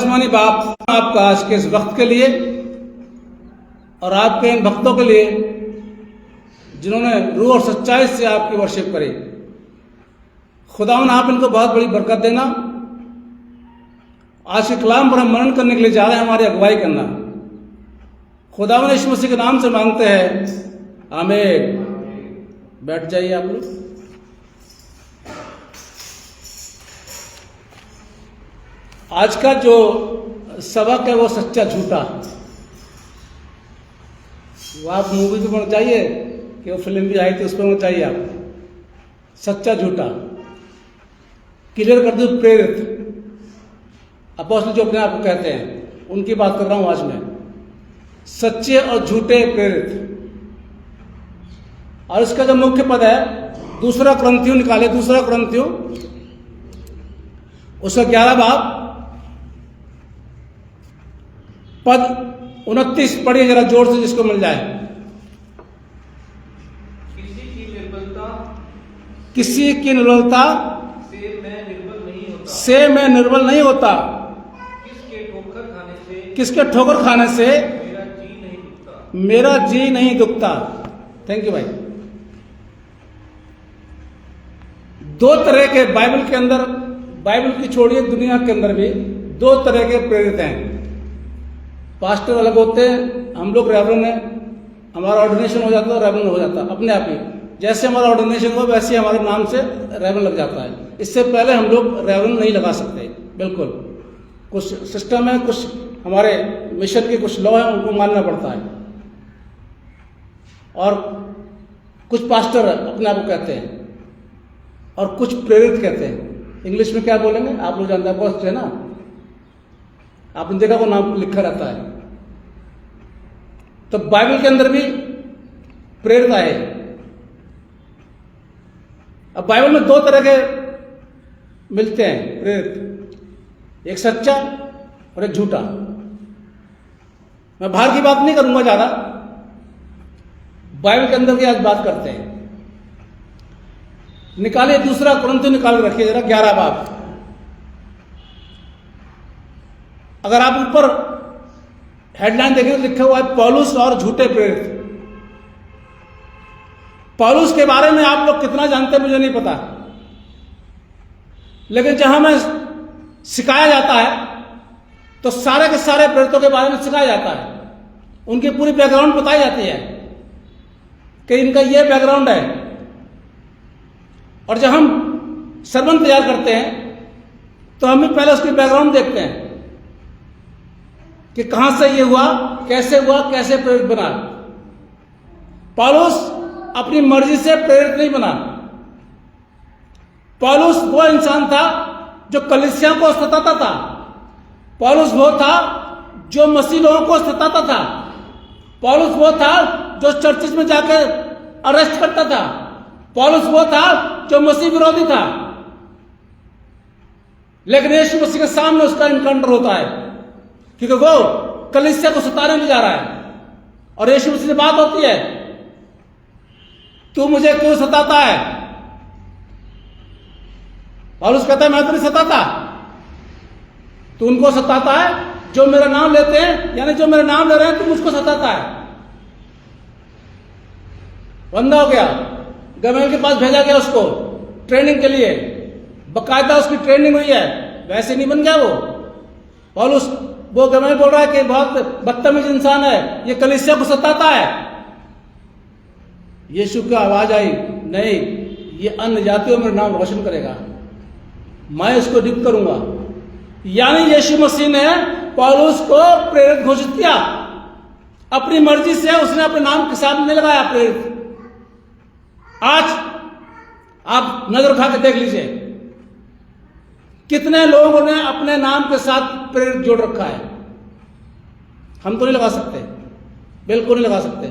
आसमानी बाप, आपका आज के इस वक्त के लिए और आपके इन भक्तों के लिए जिन्होंने रूह और सच्चाई से आपकी वर्शिप करी, खुदावन आप इनको बहुत बड़ी बरकत देना। आज के कलाम पर हम मनन करने के लिए जा रहे हैं, हमारी अगुवाई करना। खुदावन यीशु मसीह के नाम से मांगते हैं, आमीन। बैठ जाइए आप लोग। आज का जो सबक है वो सच्चा झूठा। वो आप मूवी पे पढ़ना चाहिए कि वो फिल्म भी आई थी, उस पर होना चाहिए आप। सच्चा झूठा क्लियर कर दो। प्रेरित अपोस्टल जो अपने आप को कहते हैं, उनकी बात कर रहा हूं आज मैं। सच्चे और झूठे प्रेरित। और इसका जो मुख्य पद है, दूसरा कुरिन्थियों निकाले, दूसरा कुरिन्थियों उसका 11 बाब पद 29 पढ़िए जरा जोर से, जिसको मिल जाए। किसी की निर्बलता से मैं निर्बल नहीं होता। किसके ठोकर खाने से मेरा जी नहीं दुखता। थैंक यू भाई। दो तरह के बाइबल के अंदर, बाइबल की छोड़िए दुनिया के अंदर भी दो तरह के प्रेरित हैं। पास्टर अलग होते हैं, हम लोग रेवरेंड हैं, हमारा ऑर्डिनेशन हो जाता है, रेवरेंड हो जाता है अपने आप ही। जैसे हमारा ऑर्डिनेशन हो वैसे ही हमारे नाम से रेवरेंड लग जाता है। इससे पहले हम लोग रेवरेंड नहीं लगा सकते। बिल्कुल कुछ सिस्टम है, कुछ हमारे मिशन के कुछ लॉ है, उनको मानना पड़ता है। और कुछ पास्टर अपने आप को कहते हैं और कुछ प्रेरित कहते हैं। इंग्लिश में क्या बोलेंगे आप लोग जानते हैं, पोस्ट है ना, आपने देखा वो नाम लिखा रहता है। तो बाइबल के अंदर भी प्रेरित आए। अब बाइबल में दो तरह के मिलते हैं प्रेरित, एक सच्चा और एक झूठा। मैं बाहर की बात नहीं करूंगा ज्यादा, बाइबल के अंदर की आज बात करते हैं। निकाले दूसरा कुरिन्थियों निकाल रखिए जरा 11 बाब। अगर आप ऊपर हेडलाइन देखें तो लिखा हुआ है पौलुस और झूठे प्रेरित। पौलुस के बारे में आप लोग कितना जानते हैं मुझे नहीं पता, लेकिन जहां में सिखाया जाता है तो सारे के सारे प्रेरितों के बारे में सिखाया जाता है। उनकी पूरी बैकग्राउंड बताई जाती है कि इनका ये बैकग्राउंड है। और जब हम सरमन तैयार करते हैं तो हम भी पहले उसकी बैकग्राउंड देखते हैं कि कहां से ये हुआ, कैसे प्रेरित बना। पौलुस अपनी मर्जी से प्रेरित नहीं बना। पौलुस वो इंसान था जो कलीसिया को सताता था। पौलुस वो था जो मसीह लोगों को सताता था। पौलुस वो था जो चर्चिस में जाकर अरेस्ट करता था। पौलुस वो था जो मसीह विरोधी था। लेकिन यीशु मसीह के सामने उसका इनकाउंटर होता है, क्योंकि वो कलीसिया को सताने में जा रहा है। और यीशु मसीह से बात होती है, तू मुझे क्यों सताता है? पौलुस कहता है मैं तो नहीं सताता, तू उनको सताता है जो मेरा नाम लेते हैं, यानी जो मेरा नाम ले रहे हैं, तू मुझको सताता है। बंदा हो गया, गमेल के पास भेजा गया उसको ट्रेनिंग के लिए, बकायदा उसकी ट्रेनिंग हुई है, वैसे नहीं बन गया वो। पौलुस वो गमेल बोल रहा है कि बहुत बदतमीज इंसान है, ये कलीसिया को सताता है। यीशु की आवाज आई, नहीं, ये अन्य जातियों में नाम रोशन करेगा, मैं इसको नियुक्त करूंगा। यानी यीशु मसीह ने पौलुस को प्रेरित घोषित किया। अपनी मर्जी से उसने अपने नाम के साथ नहीं लगाया प्रेरित। आज आप नजर उठा के देख लीजिए कितने लोगों ने अपने नाम के साथ प्रेरित जोड़ रखा है। हम तो नहीं लगा सकते, बिल्कुल नहीं लगा सकते,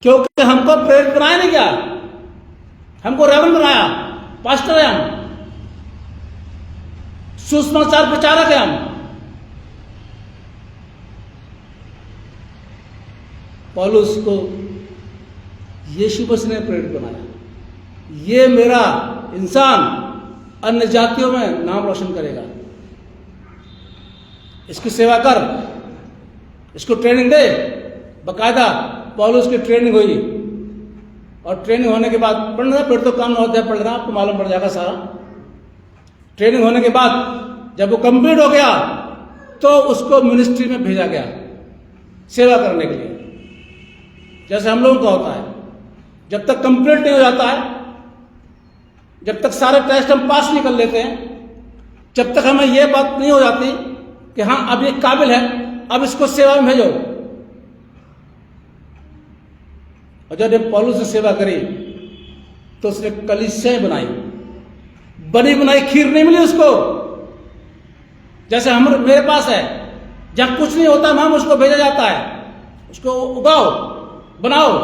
क्योंकि हमको प्रेरित बनाया नहीं गया, हमको रेवरेंड बनाया, पास्टर है हम, सुसमाचार प्रचारक है हम। पौलुस को यीशु मसीह ने प्रेरित बनाया। ये मेरा इंसान अन्य जातियों में नाम रोशन करेगा। इसकी सेवा कर, इसको ट्रेनिंग दे। बाकायदा पौलुस की ट्रेनिंग हुई, और ट्रेनिंग होने के बाद पढ़ना, फिर तो काम नवोदय पढ़ रहा, आपको मालूम पड़ जाएगा सारा। ट्रेनिंग होने के बाद जब वो कंप्लीट हो गया तो उसको मिनिस्ट्री में भेजा गया सेवा करने के लिए। जैसे हम लोगों का होता है, जब तक कंप्लीट नहीं हो जाता है, जब तक सारे टेस्ट हम पास नहीं कर लेते हैं, जब तक हमें यह बात नहीं हो जाती कि हाँ अब ये काबिल है, अब इसको सेवा में भेजो। और जब पौलुस ने सेवा करी तो उसने कलीसियाएं बनाई, बनी बनाई खीर नहीं मिली उसको। जैसे हम मेरे पास है, जहां कुछ नहीं होता वहां उसको भेजा जाता है, उसको उगाओ, बनाओ।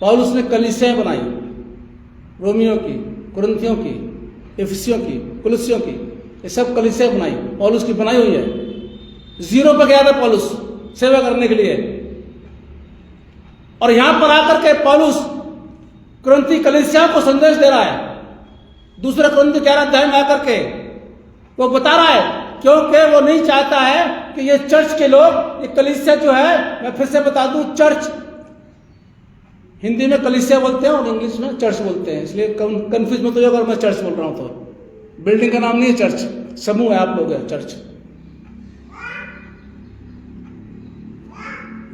पौलुस ने कलीसियाएं बनाई, रोमियों की, कुरिन्थियों की, इफिसियों की, कुलुसियों की, ये सब कलीसियाएं बनाई, पौलुस की बनाई हुई है। जीरो पे गया था पौलुस सेवा करने के लिए, और यहां पर आकर के पौलुस कुरिन्थी कलीसिया को संदेश दे रहा है। दूसरा कुरिन्थी 11 अध्याय में आकर के वो बता रहा है, क्योंकि वो नहीं चाहता है कि ये चर्च के लोग, ये कलीसिया जो है, मैं फिर से बता दूं, चर्च हिंदी में कलीसिया बोलते हैं और इंग्लिश में चर्च बोलते हैं, इसलिए कंफ्यूज मत हो जाओ अगर मैं चर्च बोल रहा हूं तो। बिल्डिंग का नाम नहीं है चर्च, समूह है आप लोग है चर्च।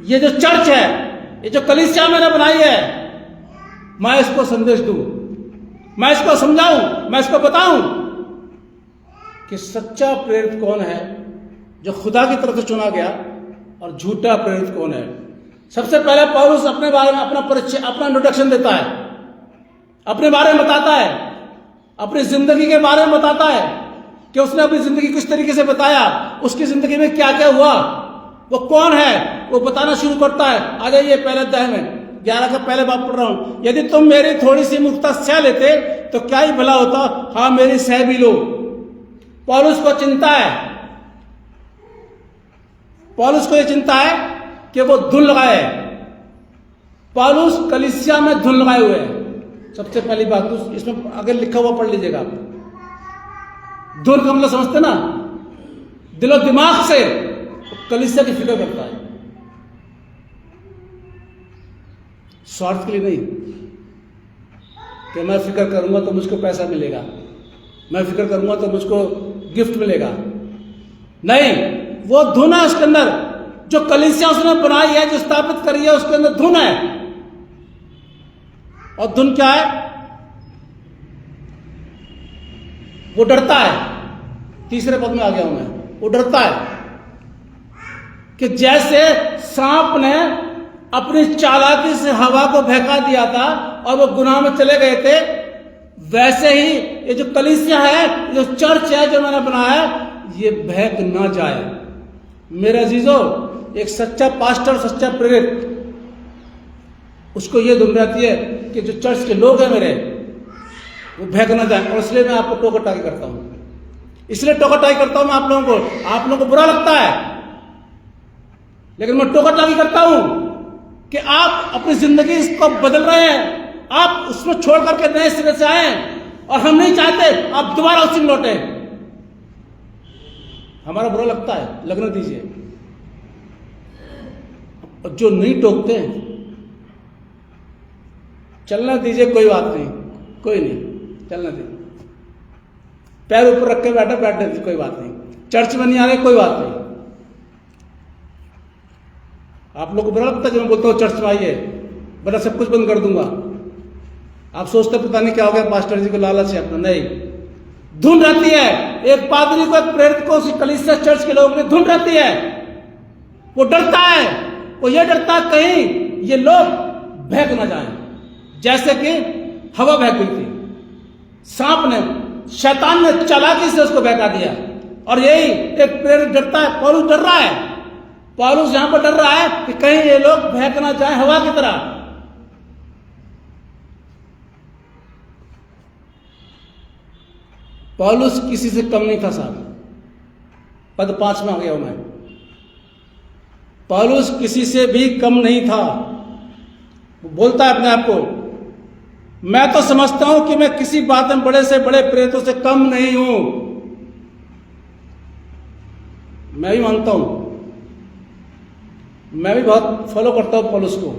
ये जो चर्च है, ये जो कलीसिया मैंने बनाई है, मैं इसको संदेश दूं, मैं इसको समझाऊं, मैं इसको बताऊं कि सच्चा प्रेरित कौन है, जो खुदा की तरफ से चुना गया, और झूठा प्रेरित कौन है। सबसे पहले पौलुस अपने बारे में अपना परिचय, अपना इंट्रोडक्शन देता है, अपने बारे में बताता है, अपनी जिंदगी के बारे में बताता है कि उसने अपनी जिंदगी किस तरीके से बताया, उसकी जिंदगी में क्या क्या हुआ, वो कौन है, वो बताना शुरू करता है। आ जाइए पहले अध्याय में, 11 का पहले बात पढ़ रहा हूं। यदि तुम मेरी थोड़ी सी मूर्खता सह लेते तो क्या ही भला होता, हाँ मेरी सह भी लो। पौलुस को चिंता है, पौलुस को यह चिंता है कि वो धुन लगाए। पौलुस कलीसिया में धुन लगाए हुए हैं। सबसे पहली बात तो इसमें आगे लिखा हुआ पढ़ लीजिएगा आप। धुन का मतलब समझते ना, दिलो दिमाग से कलीसिया की फिक्र करता है, स्वार्थ के लिए नहीं कि मैं फिक्र करूंगा तो मुझको पैसा मिलेगा, मैं फिक्र करूंगा तो मुझको गिफ्ट मिलेगा। नहीं, वो धुन है उसके अंदर, जो कलीसिया उसने बनाई है, जो स्थापित करी है, उसके अंदर धुन है। और धुन क्या है? वो डरता है। तीसरे पद में आ गया हूं मैं। वो डरता है कि जैसे सांप ने अपनी चालाकी से हवा को बहका दिया था और वो गुनाह में चले गए थे, वैसे ही ये जो कलीसिया है, जो चर्च है जो मैंने बनाया है, ये बहक ना जाए। मेरे अजीजों, एक सच्चा पास्टर, सच्चा प्रेरित, उसको ये धुन रहती है कि जो चर्च के लोग हैं मेरे, वो बहक ना जाए। और इसलिए मैं आपको टोका टाकी करता हूं, इसलिए टोका टाकी करता हूं मैं आप लोगों को। आप लोगों को बुरा लगता है, लेकिन मैं टोका टाकी करता हूं कि आप अपनी जिंदगी इसको बदल रहे हैं, आप उसमें छोड़ करके नए सिरे से आए, और हम नहीं चाहते आप दोबारा उसी में लौटे। हमारा बुरा लगता है, लगने दीजिए। जो नहीं टोकते चलना दीजिए, कोई बात नहीं, कोई नहीं, चलना दीजिए। पैर ऊपर रख के बैठे दीजिए, कोई बात नहीं। चर्च में नहीं आ रहे, कोई बात नहीं। आप लोग को बुरा लगता है जब मैं बोलता हूँ चर्च में आइए, बड़ा सब कुछ बंद कर दूंगा। आप सोचते पता नहीं क्या हो गया, पास्टर जी को लालच है अपना। नहीं, धुन रहती है। एक पादरी को, एक प्रेरित को, कलीसिया चर्च के लोगों की धुन रहती है। वो डरता है, वो ये डरता है कहीं ये लोग बहक ना जाए, जैसे कि हवा बहक गई थी। सांप ने, शैतान ने चालाकी से उसको बहका दिया, और यही एक प्रेरित डरता है। पौलुस डर रहा है, पौलुस यहां पर डर रहा है कि कहीं ये लोग बहक ना जाए हवा की तरह। पौलुस किसी से कम नहीं था साहब। पद 5 में आ गया हूं मैं। पौलुस किसी से भी कम नहीं था। वो बोलता है अपने आप को, मैं तो समझता हूं कि मैं किसी बात में बड़े से बड़े प्रेरितों से कम नहीं हूं। मैं भी मानता हूं, मैं भी बहुत फॉलो करता हूं पौलुस को,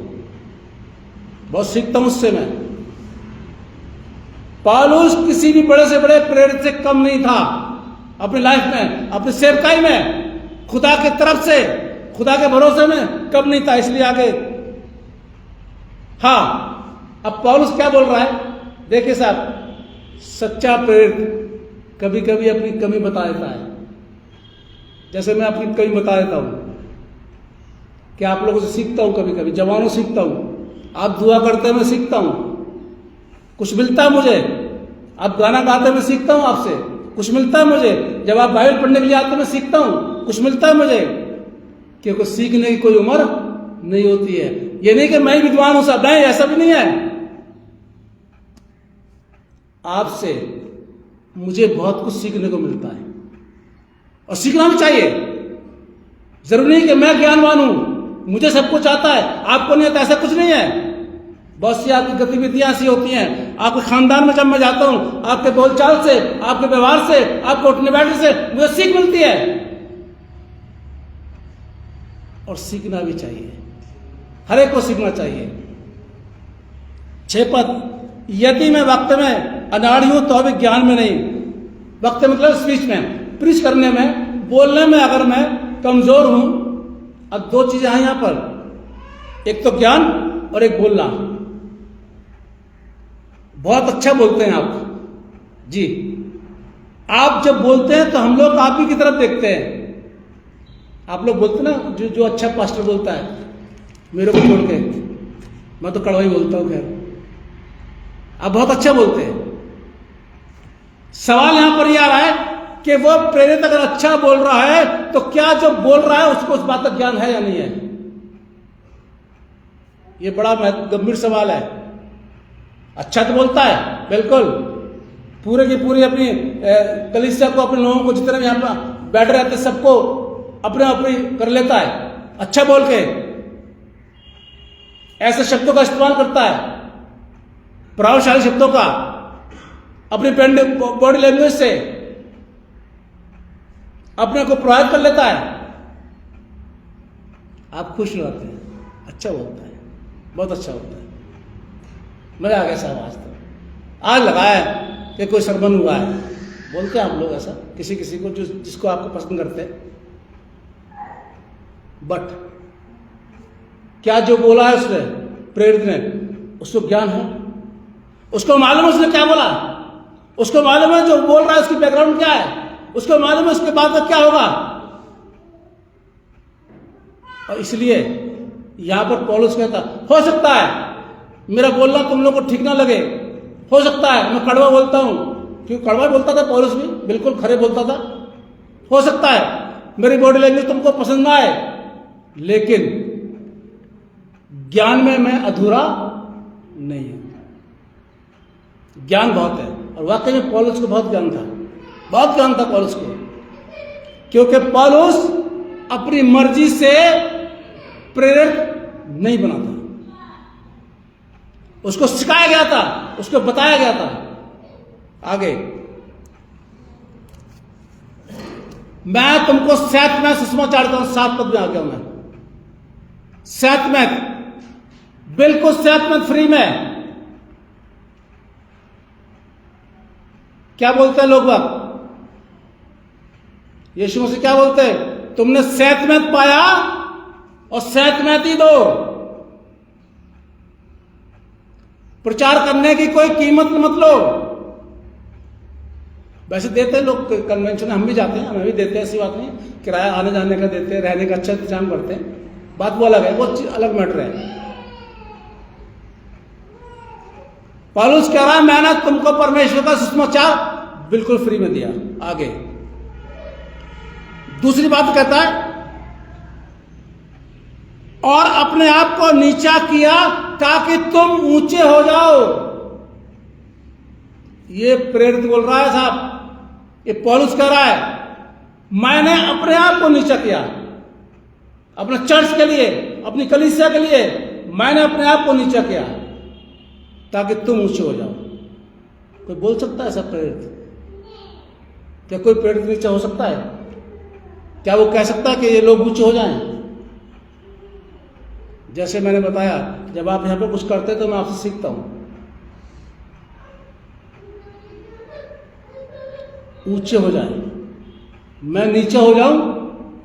बहुत सीखता हूं उससे मैं। पौलुस किसी भी बड़े से बड़े प्रेरित से कम नहीं था अपनी लाइफ में, अपनी सेवकाई में, खुदा की तरफ से, खुदा के भरोसे में कम नहीं था, इसलिए आगे। हाँ, अब पौलुस क्या बोल रहा है देखिए साहब, सच्चा प्रेरित कभी कभी अपनी कमी बता देता है, जैसे मैं अपनी कमी बता देता हूं कि आप लोगों से सीखता हूं, कभी कभी जवानों से सीखता हूं, आप दुआ करते हैं मैं सीखता हूं, कुछ मिलता है मुझे, आप गाना गाते मैं सीखता हूं आपसे, कुछ मिलता है मुझे, जब आप बाइबल पढ़ने के लिए आते मैं सीखता हूं, कुछ मिलता है मुझे, क्योंकि सीखने की कोई उम्र नहीं होती है। ये नहीं कि मैं ही विद्वान हूं साहब, नहीं, ऐसा भी नहीं है। आपसे मुझे बहुत कुछ सीखने को मिलता है और सीखना भी चाहिए। जरूरी नहीं कि मैं ज्ञानवान हूं, मुझे सब कुछ आता है, आपको नहीं आता, ऐसा कुछ नहीं है। बहुत सी आपकी गतिविधियां ऐसी होती हैं, आपके खानदान में जब मैं जाता हूं, आपके बोलचाल से, आपके व्यवहार से, आपके उठने बैठने से मुझे सीख मिलती है, और सीखना भी चाहिए, हर एक को सीखना चाहिए। 6 पद, यदि मैं वक्त में अनाड़ी हूं तो भी ज्ञान में नहीं, वक्त मतलब स्पीच में, प्रीच करने में, बोलने में अगर मैं कमजोर हूं। अब 2 चीजें हैं यहां पर, एक तो ज्ञान और एक बोलना। बहुत अच्छा बोलते हैं आप जी, आप जब बोलते हैं तो हम लोग आप ही की तरफ देखते हैं। आप लोग बोलते ना, जो अच्छा पास्टर बोलता है, मेरे को छोड़ के, मैं तो कड़वा ही बोलता हूं, खैर आप बहुत अच्छा बोलते हैं। सवाल यहां पर यह आ रहा है कि वो प्रेरित अगर अच्छा बोल रहा है तो क्या जो बोल रहा है उसको उस बात का ज्ञान है या नहीं है? ये बड़ा गंभीर सवाल है। अच्छा तो बोलता है बिल्कुल, पूरे की पूरी अपनी कलीसिया को, अपने लोगों को, जितने भी यहां पर बैठ रहते सबको अपने अपनी कर लेता है, अच्छा बोल के ऐसे शब्दों का इस्तेमाल करता है, प्रभावशाली शब्दों का, अपनी बॉडी लैंग्वेज से अपने को प्रभावित कर लेता है। आप खुश रहते हैं, अच्छा बोलता है, बहुत अच्छा होता है, मजा आ गया साहब। आज लगा है कि कोई सरमन हुआ है, बोलते हैं आप लोग ऐसा किसी किसी को, जिसको आपको पसंद करते हैं। बट क्या जो बोला है उसने, प्रेरित ने, उसको ज्ञान है, उसको मालूम है उसने क्या बोला, उसको मालूम है जो बोल रहा है उसकी बैकग्राउंड क्या है, उसको मालूम है उसके बाद में क्या होगा। और इसलिए यहां पर पौलुस कहता, हो सकता है मेरा बोलना तुम लोग को ठीक ना लगे, हो सकता है मैं कड़वा बोलता हूं, क्योंकि कड़वा बोलता था पौलुस भी, बिल्कुल खरे बोलता था, हो सकता है मेरी बॉडी लैंग्वेज तुमको पसंद ना आए, लेकिन ज्ञान में मैं अधूरा नहीं हूं। ज्ञान बहुत है, और वाकई में पौलुस को बहुत ज्ञान था, बहुत ज्ञान था पौलुस को, क्योंकि पौलुस अपनी मर्जी से प्रेरित नहीं बना था, उसको सिखाया गया था, उसको बताया गया था। आगे, मैं तुमको सैत में सुसमाचार देता हूं, 7 पद में आ गया मैं, सैत में, बिल्कुल सैत में फ्री में। क्या बोलते हैं लोग बात, यीशु मसीह क्या बोलते हैं, तुमने सैतमैत पाया और सैतमैत ही दो। प्रचार करने की कोई कीमत मत लो। वैसे देते हैं लोग, कन्वेंशन हम भी जाते हैं, हमें भी देते हैं, ऐसी बात नहीं, किराया आने जाने का देते हैं, रहने का अच्छा इंतजाम करते हैं, बात वो अलग है, वो अलग मैटर है। पौलुस कह रहा है मैंने तुमको परमेश्वर का सुसमाचार बिल्कुल फ्री में दिया। आगे दूसरी बात कहता है, और अपने आप को नीचा किया ताकि तुम ऊंचे हो जाओ। ये प्रेरित बोल रहा है साहब, ये पौलुस कह रहा है मैंने अपने आप को नीचा किया, अपने चर्च के लिए, अपनी कलीसिया के लिए मैंने अपने आप को नीचा किया ताकि तुम ऊंचे हो जाओ। कोई बोल सकता है ऐसा प्रेरित? क्या कोई प्रेरित नीचा हो सकता है? क्या वो कह सकता है कि ये लोग ऊंचे हो जाएं? जैसे मैंने बताया, जब आप यहां पर कुछ करते हैं तो मैं आपसे सीखता हूं। ऊंचे हो जाएं, मैं नीचे हो जाऊं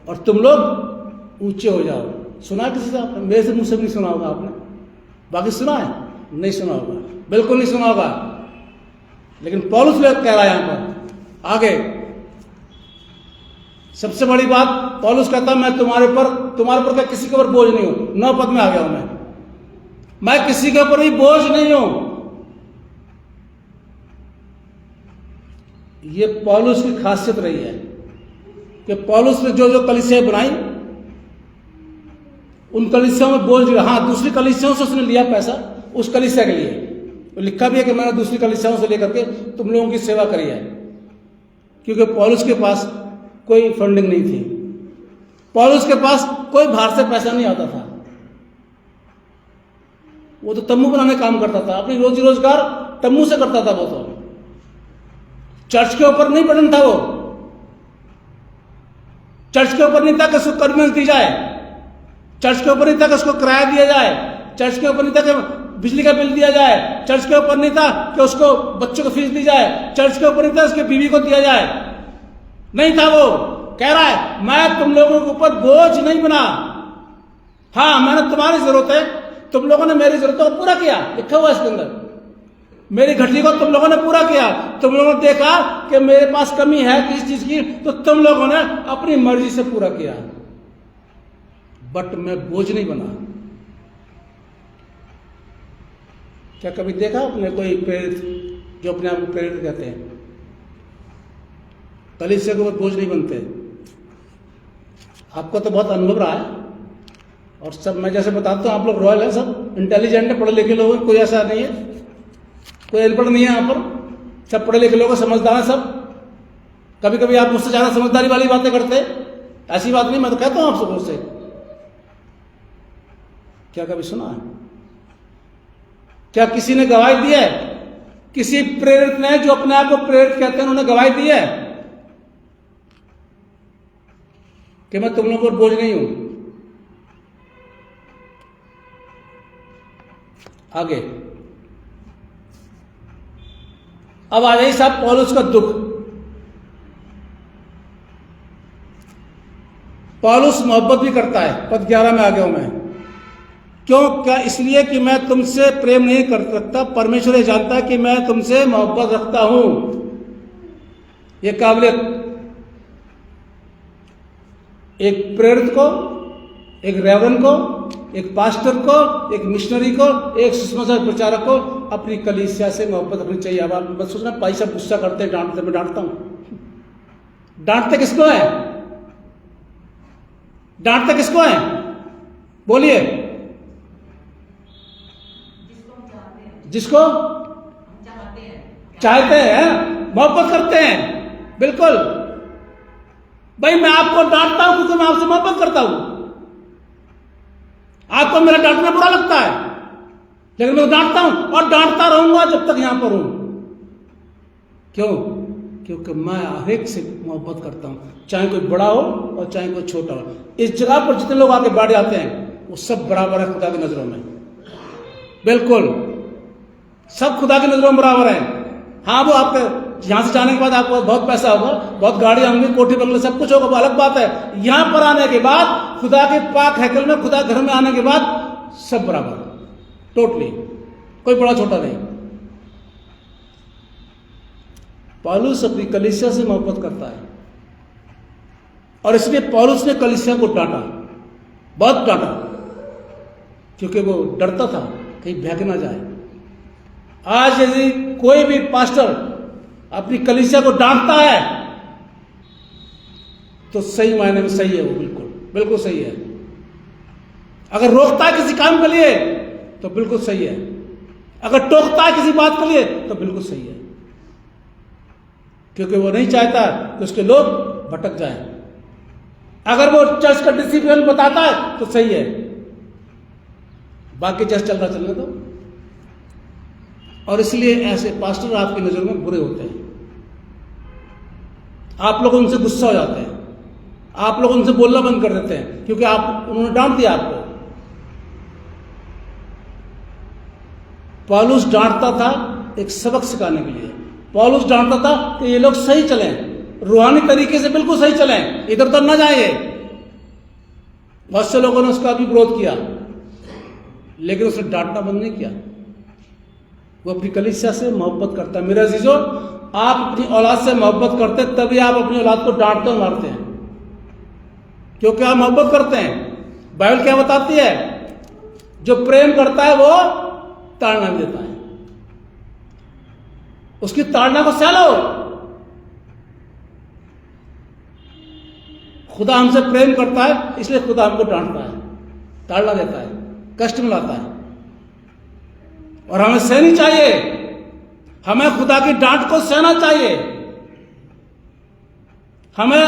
और तुम लोग ऊंचे हो जाओ। सुना है किसी से आपने? मेरे से मुंह से भी नहीं सुना होगा आपने। बाकी सुना है? नहीं सुना होगा, बिल्कुल नहीं सुना होगा। लेकिन पौलुस कह रहा है यहां पर आगे, सबसे बड़ी बात पौलुस कहता है, मैं तुम्हारे पर क्या किसी के ऊपर बोझ नहीं हूं। 9 पद में आ गया हूं मैं किसी के ऊपर भी बोझ नहीं हूं। ये पौलुस की खासियत रही है कि पौलुस ने जो कलीसियाएं बनाई, उन कलीसियाओं में बोझ दिया। हाँ, दूसरी कलीसियाओं से उसने लिया पैसा उस कलीसिया के लिए, तो लिखा भी है कि मैंने दूसरी कलीसियाओं से लेकर के तुम लोगों की सेवा करी है, क्योंकि पौलुस के पास कोई फंडिंग नहीं थी। पौलुस के पास कोई बाहर से पैसा नहीं आता था। वो तो तम्बू बनाने काम करता था, अपनी रोजी रोजगार तम्बू से करता था। वो तो चर्च के ऊपर नहीं बटन था। वो चर्च के ऊपर नहीं था कि उसको कन्वेंस दी जाए, चर्च के ऊपर नहीं था कि उसको किराया दिया जाए, चर्च के ऊपर नहीं था कि बिजली का बिल दिया जाए, चर्च के ऊपर नहीं था कि उसको बच्चों को फीस दी जाए, चर्च के ऊपर नहीं था उसके बीवी को दिया जाए। नहीं था। वो कह रहा है, मैं तुम लोगों के ऊपर बोझ नहीं बना। हाँ, मैंने तुम्हारी जरूरत है, तुम लोगों ने मेरी जरूरतों को पूरा किया। लिखा हुआ इसके अंदर, मेरी घटी को तुम लोगों ने पूरा किया। तुम लोगों ने देखा कि मेरे पास कमी है किसी चीज की, तो तुम लोगों ने अपनी मर्जी से पूरा किया, बट मैं बोझ नहीं बना। क्या कभी देखा आपने कोई प्रेरित जो अपने आप को प्रेरित कहते हैं, कलीसिया के ऊपर बोझ नहीं बनते? आपको तो बहुत अनुभव रहा है, और सब मैं जैसे बताता हूँ, आप लोग रॉयल हैं, सब इंटेलिजेंट है, पढ़े लिखे लोग हैं, कोई ऐसा नहीं है, कोई अनपढ़ नहीं है यहाँ पर, सब पढ़े लिखे लोग, समझदार हैं सब। कभी कभी आप मुझसे ज्यादा समझदारी वाली बातें करते हैं, ऐसी बात नहीं, मैं तो कहता हूँ आप सबको से। क्या कभी सुना है? क्या किसी ने गवाही दी है? किसी प्रेरित ने, जो अपने आप को प्रेरित कहते हैं, उन्होंने गवाही दी है कि मैं तुम लोगों पर बोझ नहीं हूं? आगे अब आ जाइए साहब पौलुस का दुख। पौलुस मोहब्बत भी करता है। पद 11 में आ गया हूं मैं। क्यों? क्या? इसलिए कि मैं तुमसे प्रेम नहीं कर सकता, परमेश्वर ये जानता है कि मैं तुमसे मोहब्बत रखता हूं। यह काबिलियत एक प्रेरित को, एक रेवरन को, एक पास्टर को, एक मिशनरी को, एक सुसमाचार प्रचारक को अपनी कलीसिया से मोहब्बत रखनी चाहिए। अब आप बस सोचना, भाई साहब गुस्सा करते हैं, डांटते, मैं डांटता हूं। डांटते किसको है? डांटते किसको है? बोलिए। जिसको चाहते हैं, मोहब्बत करते हैं। बिल्कुल भाई, मैं आपको डांटता हूं क्योंकि मैं आपसे मोहब्बत करता हूं। आपको मेरा डांटना बुरा लगता है, लेकिन मैं डांटता हूं और डांटता रहूंगा जब तक यहां पर हूं। क्यों? क्योंकि मैं हर एक से मोहब्बत करता हूं, चाहे कोई बड़ा हो और चाहे कोई छोटा हो। इस जगह पर जितने लोग आके बैठ जाते हैं, वो सब बराबर है खुदा की नजरों में। बिल्कुल सब खुदा की नजरों में बराबर है। हाँ, वो आपके यहां से जाने के बाद आपको बहुत पैसा होगा, बहुत गाड़ियां होंगी, कोठी बंगले, सब कुछ होगा, वो अलग बात है। यहां पर आने के बाद, खुदा के पाक हैकल में, खुदा घर में आने के बाद सब बराबर, टोटली, कोई बड़ा छोटा नहीं। पौलुस अपनी कलीसिया से मोहब्बत करता है, और इसलिए पौलुस ने कलीसिया को डांटा, बहुत डांटा, क्योंकि वो डरता था कहीं बहक ना जाए। आज यदि कोई भी पास्टर अपनी कलीसिया को डांटता है तो सही मायने में सही है, वो बिल्कुल बिल्कुल सही है। अगर रोकता है किसी काम के लिए तो बिल्कुल सही है, अगर टोकता है किसी बात के लिए तो बिल्कुल सही है, क्योंकि वो नहीं चाहता कि उसके लोग भटक जाएं। अगर वो चर्च का डिसिप्लिन बताता है तो सही है, बाकी चर्च चल रहा चलने दो। और इसलिए ऐसे पास्टर आपकी नजर में बुरे होते हैं, आप लोग उनसे गुस्सा हो जाते हैं, आप लोग उनसे बोलना बंद कर देते हैं क्योंकि उन्होंने डांट दिया आपको। पौलुस डांटता था एक सबक सिखाने के लिए। पौलुस डांटता था कि ये लोग सही चलें, रूहानी तरीके से बिल्कुल सही चलें, इधर उधर न जाए। बहुत से लोगों ने उसका भी विरोध किया, लेकिन उसने डांटना बंद नहीं किया। वो अपनी कलीसिया से मोहब्बत करता है। मेरे अजीजों, आप अपनी औलाद से मोहब्बत करते हैं तभी आप अपनी औलाद को डांटते और मारते हैं, क्योंकि आप मोहब्बत करते हैं। बाइबल क्या बताती है? जो प्रेम करता है वो ताड़ना भी देता है। उसकी ताड़ना को सह लो। खुदा हमसे प्रेम करता है, इसलिए खुदा हमको डांटता है, ताड़ना देता है, कष्ट मिलाता है, और हमें सहनी चाहिए। हमें खुदा की डांट को सहना चाहिए। हमें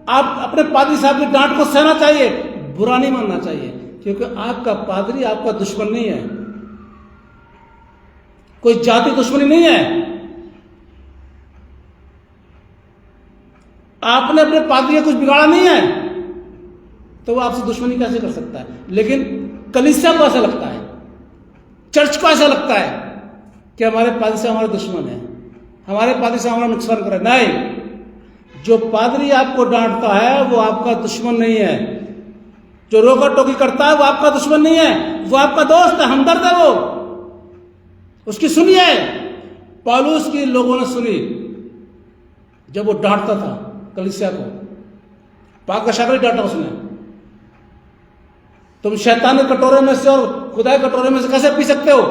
आप अपने पादरी साहब की डांट को सहना चाहिए, बुरा नहीं मानना चाहिए, क्योंकि आपका पादरी आपका दुश्मन नहीं है, कोई जाति दुश्मनी नहीं है। आपने अपने पादरी का कुछ बिगाड़ा नहीं है, तो वो आपसे दुश्मनी कैसे कर सकता है? लेकिन कलीसिया को ऐसा लगता है, चर्च को ऐसा लगता है कि हमारे पादरी से हमारा दुश्मन है, हमारे पादरी से हमारा नुकसान कर रहा है। नहीं, जो पादरी आपको डांटता है वो आपका दुश्मन नहीं है। जो रोका टोकी करता है वो आपका दुश्मन नहीं है, वो आपका दोस्त है, हमदर्द है। वो उसकी सुनिए। पौलुस की लोगों ने सुनी जब वो डांटता था कलीसिया को। पाक का शागल डांटा उसने, तुम शैतान के कटोरे में से और खुदा के कटोरे में से कैसे पी सकते हो?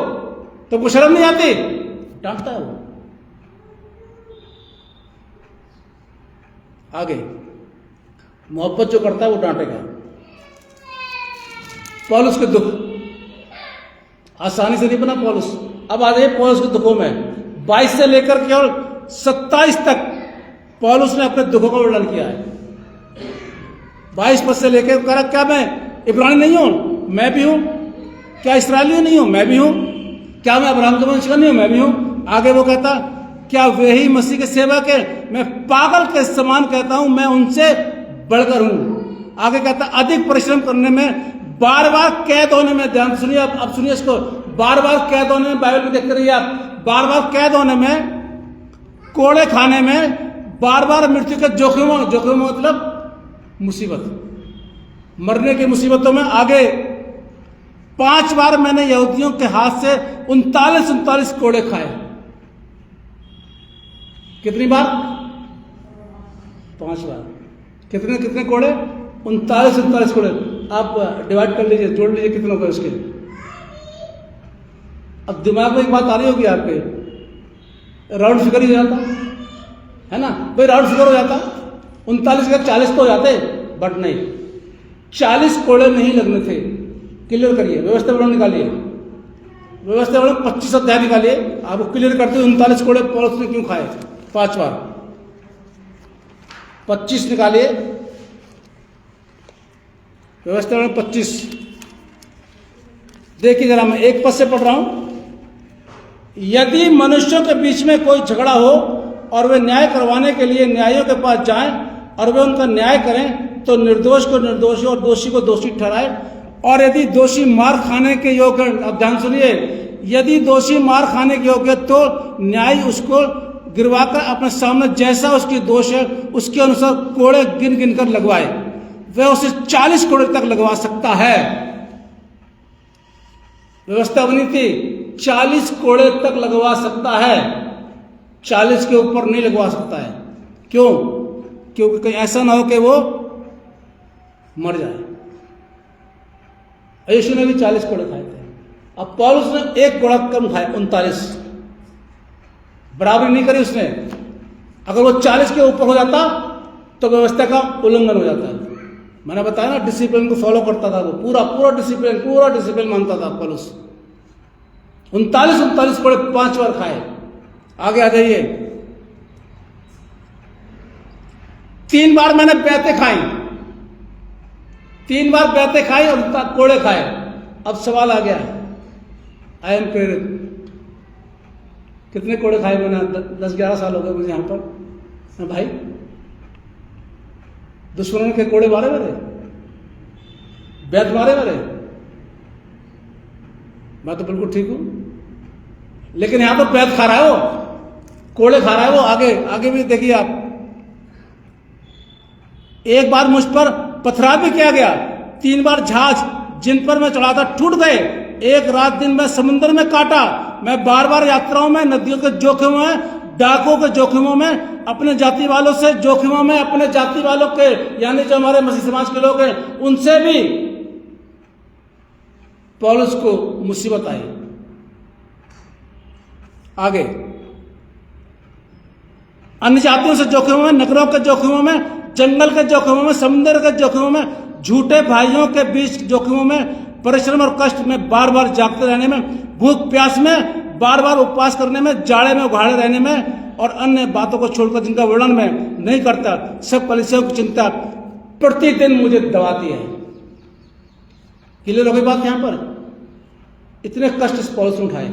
तुमको शर्म नहीं आती? डांटता है वो। आगे मोहब्बत जो करता है वो डांटेगा। पौलुस के दुख आसानी से नहीं बना पौलुस। अब आ जाइए पौलुस के दुखों में। 22 से लेकर केवल 27 तक पौलुस ने अपने दुखों का वर्णन किया है। 22 पद से लेकर कह रहा, क्या मैं इब्रानी नहीं हूं? मैं भी हूं। क्या इस्राएली नहीं हूं? मैं भी हूं। क्या मैं अब्राहम के वंश का नहीं हूं? मैं भी हूं। आगे वो कहता, क्या वे ही मसीह के सेवक है? मैं पागल के समान कहता हूं, मैं उनसे बढ़कर हूं। आगे कहता, अधिक परिश्रम करने में, बार बार कैद होने में। ध्यान सुनिए, अब सुनिए इसको। बार बार कैद होने में, बाइबल में देखते रहिए आप। बार बार कैद होने में, कोड़े खाने में, बार बार मृत्यु के जोखिमों मतलब मुसीबत, मरने की मुसीबतों में। आगे 5 बार मैंने यहूदियों के हाथ से 39 कोड़े खाए। कितनी बार? 5 बार। कितने कोड़े? 39 कोड़े। आप डिवाइड कर लीजिए, जोड़ लीजिए कितनों को उसके। अब दिमाग में एक बात आ रही होगी आपके, राउंड फिगर ही हो जाता है ना भाई, राउंड फिगर हो जाता। 39 का 40 तो हो जाते, बट नहीं, 40 कोड़े नहीं लगने थे। क्लियर करिए, व्यवस्था वर्णन निकालिए, व्यवस्था वर्णन 25 अध्याय निकालिए, आपको क्लियर करते हुए 39 कोड़े पौलुस ने क्यों खाए 5 बार। 25 निकालिए, व्यवस्था वर्णन 25। देखिए जरा, मैं 1 पद से पढ़ रहा हूं। यदि मनुष्यों के बीच में कोई झगड़ा हो और वे न्याय करवाने के लिए न्यायियों के पास जाएं और वे उनका न्याय करें, तो निर्दोष को निर्दोषी और दोषी को दोषी ठहराए। और यदि दोषी मार खाने के योग्य, अब ध्यान सुनिए, यदि दोषी मार खाने के योग्य तो न्यायी उसको गिरवाकर अपने सामने जैसा उसकी दोष है उसके अनुसार कोड़े गिन गिन कर लगवाए। वह उसे 40 कोड़े तक लगवा सकता है। व्यवस्था बनी थी, 40 कोड़े तक लगवा सकता है, 40 के ऊपर नहीं लगवा सकता है। क्यों? क्योंकि कहीं ऐसा ना हो कि वो मर जाए। यीशु ने भी 40 कोड़े खाए थे। अब पौलुस ने 1 कोड़ा कम खाया, 39। बराबरी नहीं करी उसने। अगर वो 40 के ऊपर हो जाता तो व्यवस्था का उल्लंघन हो जाता है। मैंने बताया ना, डिसिप्लिन को फॉलो करता था वो, पूरा डिसिप्लिन मानता था पौलुस। 39 कोड़े 5 बार खाए। आगे आ जाइए। 3 बार मैंने बैतें खाई, 3 बार बैतें खाई और कोड़े खाए। अब सवाल आ गया, आई एम प्रेरित, कितने कोड़े खाए मैंने? 10-11 साल हो गए मुझे यहां पर भाई। दुश्मनों के कोड़े मारे मेरे, बैत मारे मेरे, मैं तो बिल्कुल ठीक हूं। लेकिन यहां तो बैत खा रहा है वो, कोड़े खा रहा है वो। आगे भी देखिए आप। एक बार मुझ पर पथराव भी किया गया, 3 बार जहाज जिन पर मैं चढ़ा था टूट गए, एक रात दिन मैं समुद्र में काटा, मैं बार बार यात्राओं में, नदियों के जोखिमों में, डाकों के जोखिमों में, अपने जाति वालों से जोखिमों में, अपने जाति वालों के यानी जो हमारे मसीह समाज के लोग हैं उनसे भी पौलुस को मुसीबत आई। आगे अन्य जातियों से जोखिमों में, नगरों के जोखिमों में, जंगल के जोखिमों में, समुद्र के जोखिमों में, झूठे भाइयों के बीच जोखिमों में, परिश्रम और कष्ट में, बार बार जागते रहने में, भूख प्यास में, बार बार उपवास करने में, जाड़े में उघाड़े रहने में और अन्य बातों को छोड़कर जिनका वर्णन मैं नहीं करता, सब कलीसियाओं की चिंता प्रतिदिन मुझे दबाती है। क्लियर हो गई बात? यहां पर इतने कष्ट इस पौलुस ने उठाए,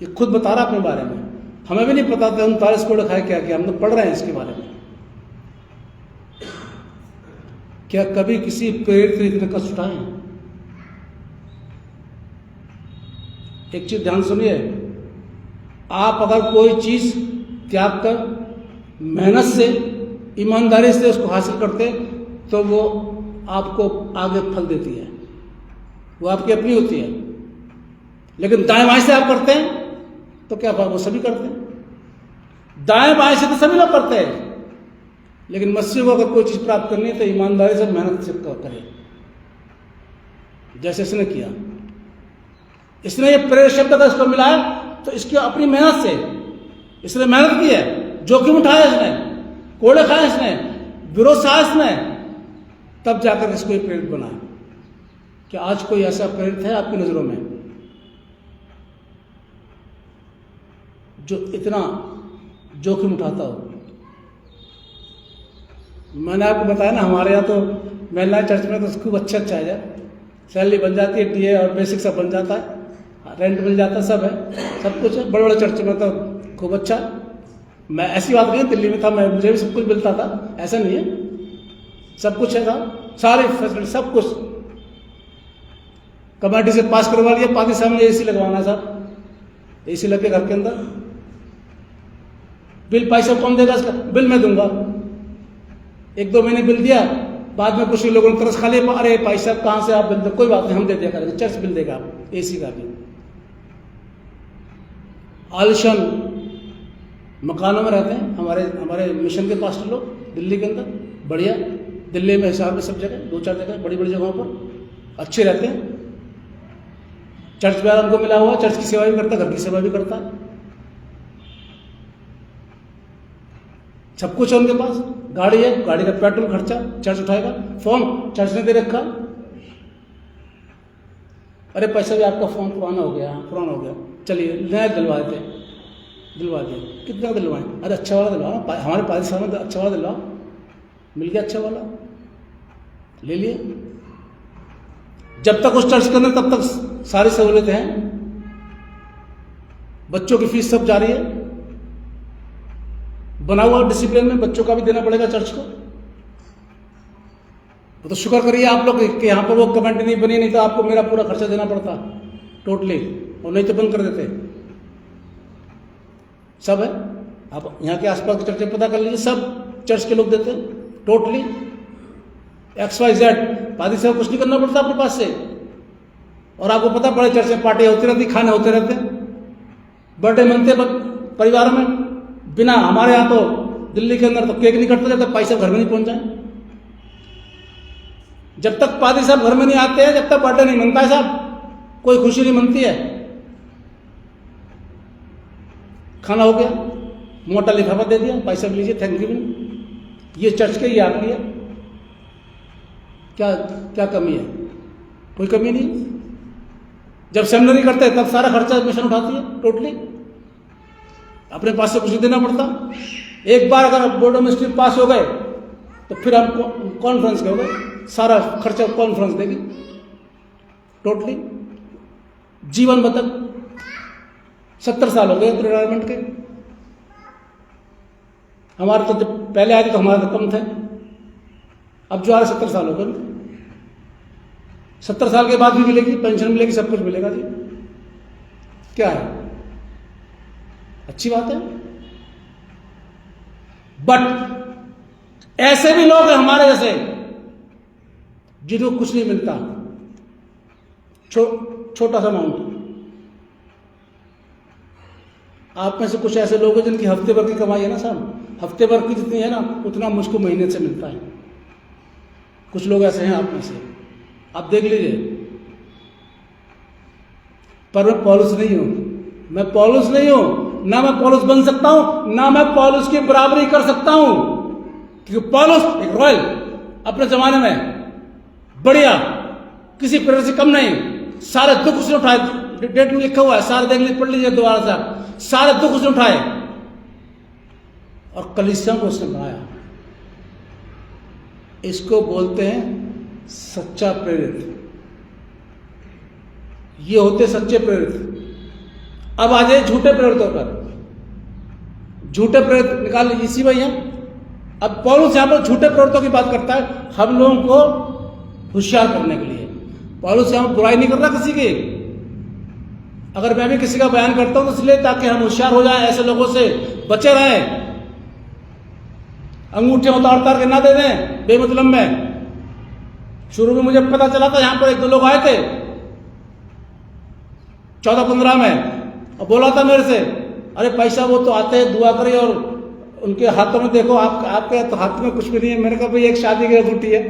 ये खुद बता रहा अपने बारे में। हमें भी नहीं पता था 39 कोड़े खाए क्या किया, हम तो पढ़ रहे हैं इसके बारे में। क्या कभी किसी प्रेरित ने इतने कष्ट उठाए? एक चीज ध्यान सुनिए, आप अगर कोई चीज त्याग कर मेहनत से, ईमानदारी से उसको हासिल करते तो वो आपको आगे फल देती है, वो आपकी अपनी होती है। लेकिन दाएं बाएं से आप करते हैं तो क्या वो सभी करते हैं। दाएं बाएं से तो सभी लोग करते हैं, लेकिन मसीह को अगर कोई चीज प्राप्त करनी है तो ईमानदारी से, मेहनत से करे, जैसे इसने किया। इसने ये प्रेरित शब्द अगर इसको मिला है तो इसकी अपनी मेहनत से इसने मेहनत की है, जोखिम उठाया इसने, कोड़े खाए इसने, विरोध सहा इसने, तब जाकर इसको प्रेरित बना। क्या आज कोई ऐसा प्रेरित है आपकी नजरों में जो इतना जोखिम उठाता हो? मैंने आपको बताया ना, हमारे यहाँ तो महिला चर्च में तो खूब अच्छा है, सैलरी बन जाती है, टीए और बेसिक सब बन जाता है, रेंट मिल जाता है, सब है, सब कुछ है। बड़े बड़े चर्च में तो खूब अच्छा। मैं ऐसी बात नहीं, दिल्ली में था मैं, मुझे भी सब कुछ मिलता था, ऐसा नहीं है, सब कुछ है साहब, सारी फैसिलिटी सब कुछ। कमेटी से पास करवा लिया, पादी साहब ने एसी लगवाना साहब, एसी लगे घर के अंदर। बिल पैसा कौन देगा इसका? बिल मैं दूंगा। 1-2 महीने बिल दिया, बाद में कुछ लोगों ने तरस खा लिया, अरे पैसा कहां से आप बिल दे? कोई बात नहीं, हम दे दिया करेंगे, चर्च बिल देगा आप, एसी का भी। आलिशान मकानों में रहते हैं हमारे मिशन के पास्टर लोग दिल्ली के अंदर, बढ़िया। दिल्ली में हिसाब में सब जगह, 2-4 जगह, बड़ी बड़ी जगहों पर अच्छे रहते हैं। चर्च में उनको मिला हुआ, चर्च की सेवा भी करता, घर की सेवा भी करता, सब कुछ है उनके पास। गाड़ी है, गाड़ी का पेट्रोल खर्चा चर्च उठाएगा, फोन चर्च ने दे रखा। अरे पैसा भी आपका फोन पुराना हो गया, पुराना हो गया, चलिए नया दिलवा दिए। कितना दिलवाएं? अरे अच्छा वाला दिलवाओ, हमारे पास सामने अच्छा वाला दिलवाओ, मिल गया अच्छा वाला, ले लिए। जब तक उस चर्च के अंदर तब तक सारी सहूलियतें हैं, बच्चों की फीस सब जारी है, बना हुआ डिसिप्लिन में बच्चों का भी देना पड़ेगा चर्च को। तो शुक्र करिए आप लोग कि यहाँ पर वो कमेटी नहीं बनी, नहीं तो आपको मेरा पूरा खर्चा देना पड़ता टोटली, और नहीं तो बंद कर देते। सब है, आप यहाँ के आसपास के चर्च पता कर लीजिए, सब चर्च के लोग देते हैं टोटली, XYZ। पादी साहब कुछ नहीं करना पड़ता अपने पास से। और आपको पता पड़े चर्च में पार्टी होती रहती, खाने होते रहते, बर्थडे मनते परिवार में। बिना हमारे यहाँ तो दिल्ली के अंदर तो केक नहीं कटता जब तक पैसा घर में नहीं पहुंच जाए। जब तक पादी साहब घर में नहीं आते हैं, जब तक बर्थडे नहीं मनता है साहब, कोई खुशी नहीं मनती है। खाना हो गया, मोटा लिफाफा दे दिया, पैसा भी लीजिए, थैंक यू, ये चर्च के, ये आपकी है। क्या कमी है? कोई कमी नहीं। जब सेमिनरी करते हैं तब सारा खर्चा मिशन उठाती है टोटली, अपने पास से कुछ नहीं देना पड़ता। एक बार अगर बोर्ड ऑफ मिनिस्ट्री पास हो गए तो फिर हम कॉन्फ्रेंस करोगे, सारा खर्चा कॉन्फ्रेंस देगी टोटली, जीवन भर तक। 70 साल हो गए रिटायरमेंट के। हमारे तो जब पहले आए थे तो हमारे तो कम थे, अब जो आ रहा 70 साल हो गए, 70 साल के बाद भी मिलेगी, पेंशन मिलेगी, सब कुछ मिलेगा जी। क्या है, अच्छी बात है। बट ऐसे भी लोग हैं हमारे जैसे जिनको कुछ नहीं मिलता, छोटा सा अमाउंट। आप में से कुछ ऐसे लोग हैं जिनकी हफ्ते भर की कमाई है ना साहब, हफ्ते भर की जितनी है ना उतना मुझको महीने से मिलता है। कुछ लोग ऐसे हैं आप में से, आप देख लीजिए। पर मैं पौलुस नहीं हूं, मैं पौलुस नहीं हूं, ना मैं पौलुस बन सकता हूं, ना मैं पौलुस की बराबरी कर सकता हूं, क्योंकि पौलुस एक रॉयल अपने जमाने में बढ़िया, किसी प्रेरित से कम नहीं, सारे दुख उसने उठाए। डेट में लिखा हुआ है, सारे देख लीजिए, पढ़ लीजिए दोबारा से, सारे दुख उसने उठाए और कलीसिया को उसने बनाया। इसको बोलते हैं सच्चा प्रेरित। ये होते सच्चे प्रेरित। अब आ जाए झूठे प्रेरितों पर। झूठे प्रेरित निकाल लीजिए, इसी वही है। अब पौलुस यहां पर झूठे प्रेरितों की बात करता है हम लोगों को होशियार करने के लिए। पौलुस यहां बुराई नहीं कर रहा किसी की। अगर मैं भी किसी का बयान करता हूं तो इसलिए ताकि हम होशियार हो जाएं, ऐसे लोगों से बचे रहें, अंगूठे उतार उतार के ना दे दें बेमतलब में। शुरू में मुझे पता चला था, यहां पर एक दो लोग आए थे 14-15 में, और बोला था मेरे से, अरे पैसा वो तो आते हैं दुआ करिए और उनके हाथों में देखो, आपके तो हाथ में कुछ भी नहीं है। मैंने कहा भाई एक शादी की अंगूठी है,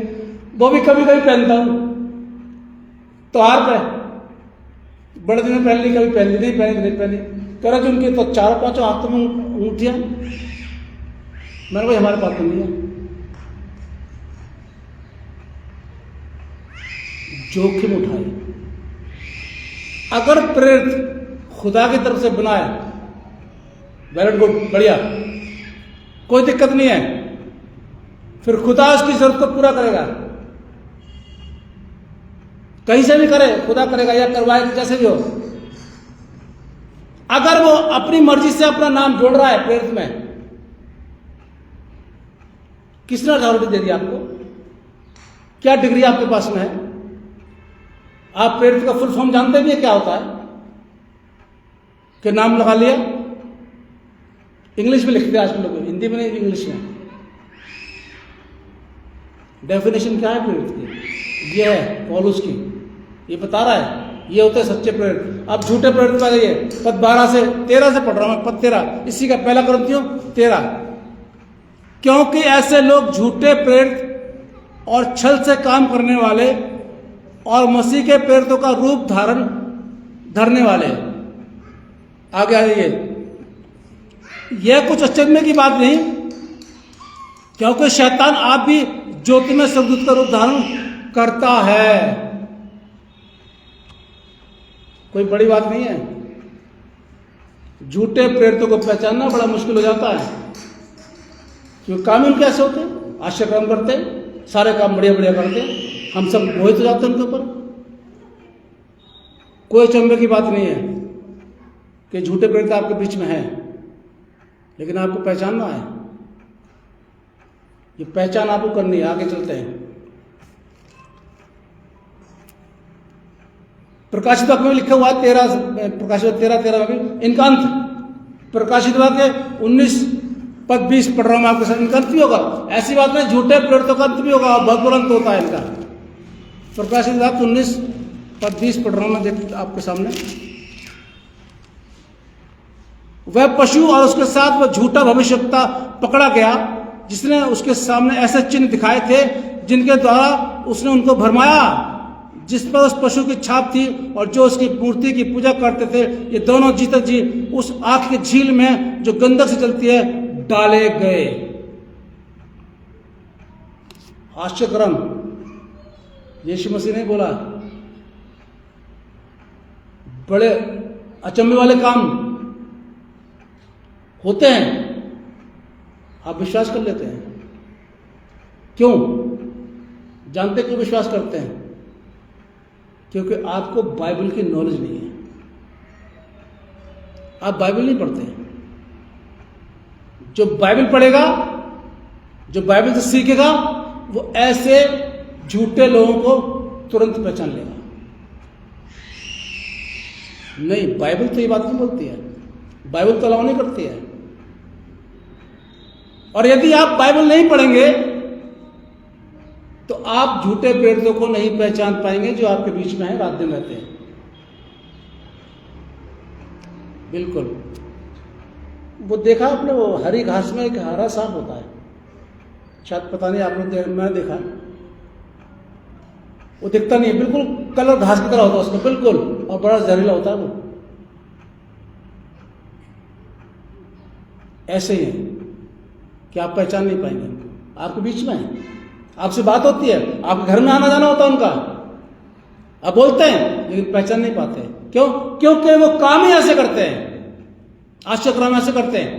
वो भी कभी कभी पहनता हूं त्योहार पे, बड़े दिन में पहन ली, कभी पहन ली, नहीं पहनी। कह रहे उनके तो 4-5 हाथों में अंगूठियां। मैंने भाई हमारे पास तो नहीं है। जोखिम उठाए। अगर प्रेरित खुदा की तरफ से बनाए, वेल गुड, बढ़िया, कोई दिक्कत नहीं है, फिर खुदा उसकी जरूरत को पूरा करेगा। कहीं से भी करे खुदा करेगा, या करवाए जैसे भी हो। अगर वो अपनी मर्जी से अपना नाम जोड़ रहा है प्रेरित में, किसने अथॉरिटी दे दी आपको? क्या डिग्री आपके पास में है? आप प्रेरित का फुल फॉर्म जानते भी है क्या होता है? कि नाम लगा लिया, इंग्लिश में लिख दिया आजकल लोग, हिंदी में नहीं, इंग्लिश में। डेफिनेशन क्या है प्रेरित की? ये है पौलुस की, ये बता रहा है, ये होते हैं सच्चे प्रेरित। अब झूठे प्रेरित आ जाइए, पद 12 से 13 से पढ़ रहा हूं मैं, पद 13 इसी का, पहला कुरिन्थियों 13। क्योंकि ऐसे लोग झूठे प्रेरित और छल से काम करने वाले और मसीह के प्रेरितों का रूप धरने वाले। आगे आ जाइए। यह कुछ अचंभे की बात नहीं, क्योंकि शैतान आप भी ज्योति में स्वर्गदूत का रूप धारण करता है। कोई बड़ी बात नहीं है। झूठे प्रेरितों को पहचानना बड़ा मुश्किल हो जाता है, क्योंकि काम उनके ऐसे होते हैं, आश्चर्य काम करते हैं, सारे काम बढ़िया बढ़िया करते हैं, हम सब मोहित हो जाते हैं उनके ऊपर। कोई अचंभे की बात नहीं है कि झूठे प्रेरित आपके बीच में है, लेकिन आपको पहचानना है। ये पहचान आपको करनी है। आगे चलते हैं। प्रकाशित वाक्य में लिखा हुआ है 13 में भी इनका अंत। प्रकाशित वाक्य 19 पद 20 पढ़ रहा हूं मैं आपके साथ। इनका अंत भी होगा, ऐसी बात नहीं, झूठे प्रेरितों का अंत भी होगा, बहुत बुरा अंत होता है इनका। प्रकाशित वाक्य 19 पद 20 पढ़ रहा हूं मैं, देख आपके सामने। वह पशु और उसके साथ वह झूठा भविष्यवक्ता पकड़ा गया, जिसने उसके सामने ऐसे चिन्ह दिखाए थे जिनके द्वारा उसने उनको भरमाया, जिस पर उस पशु की छाप थी, और जो उसकी मूर्ति की पूजा करते थे, ये दोनों जीते जी उस आग की झील में जो गंधक से चलती है डाले गए। आश्चर्यक्रम, यीशु मसीह ने बोला। बड़े अचंभे वाले काम होते हैं, आप विश्वास कर लेते हैं। क्यों? जानते क्यों विश्वास करते हैं? क्योंकि आपको बाइबल की नॉलेज नहीं है, आप बाइबल नहीं पढ़ते। जो बाइबल पढ़ेगा, जो बाइबल से सीखेगा, वो ऐसे झूठे लोगों को तुरंत पहचान लेगा। नहीं, बाइबल तो ये बात नहीं बोलती है, बाइबल तो अलाउ नहीं करती है। और यदि आप बाइबल नहीं पढ़ेंगे तो आप झूठे प्रेरितों को नहीं पहचान पाएंगे जो आपके बीच में है, रात दिन रहते हैं। बिल्कुल। वो देखा आपने, वो हरी घास में एक हरा सांप होता है, शायद पता नहीं आपने, मैंने देखा, वो दिखता नहीं है, बिल्कुल कलर घास की तरह होता है उसका, बिल्कुल, और बड़ा जहरीला होता है वो। ऐसे ही है कि आप पहचान नहीं पाएंगे उनको, आपके बीच में है, आपसे बात होती है, आपके घर में आना जाना होता है उनका, आप बोलते हैं लेकिन पहचान नहीं पाते। क्यों? क्योंकि वो काम ही ऐसे करते हैं, आश्चर्य ऐसे करते हैं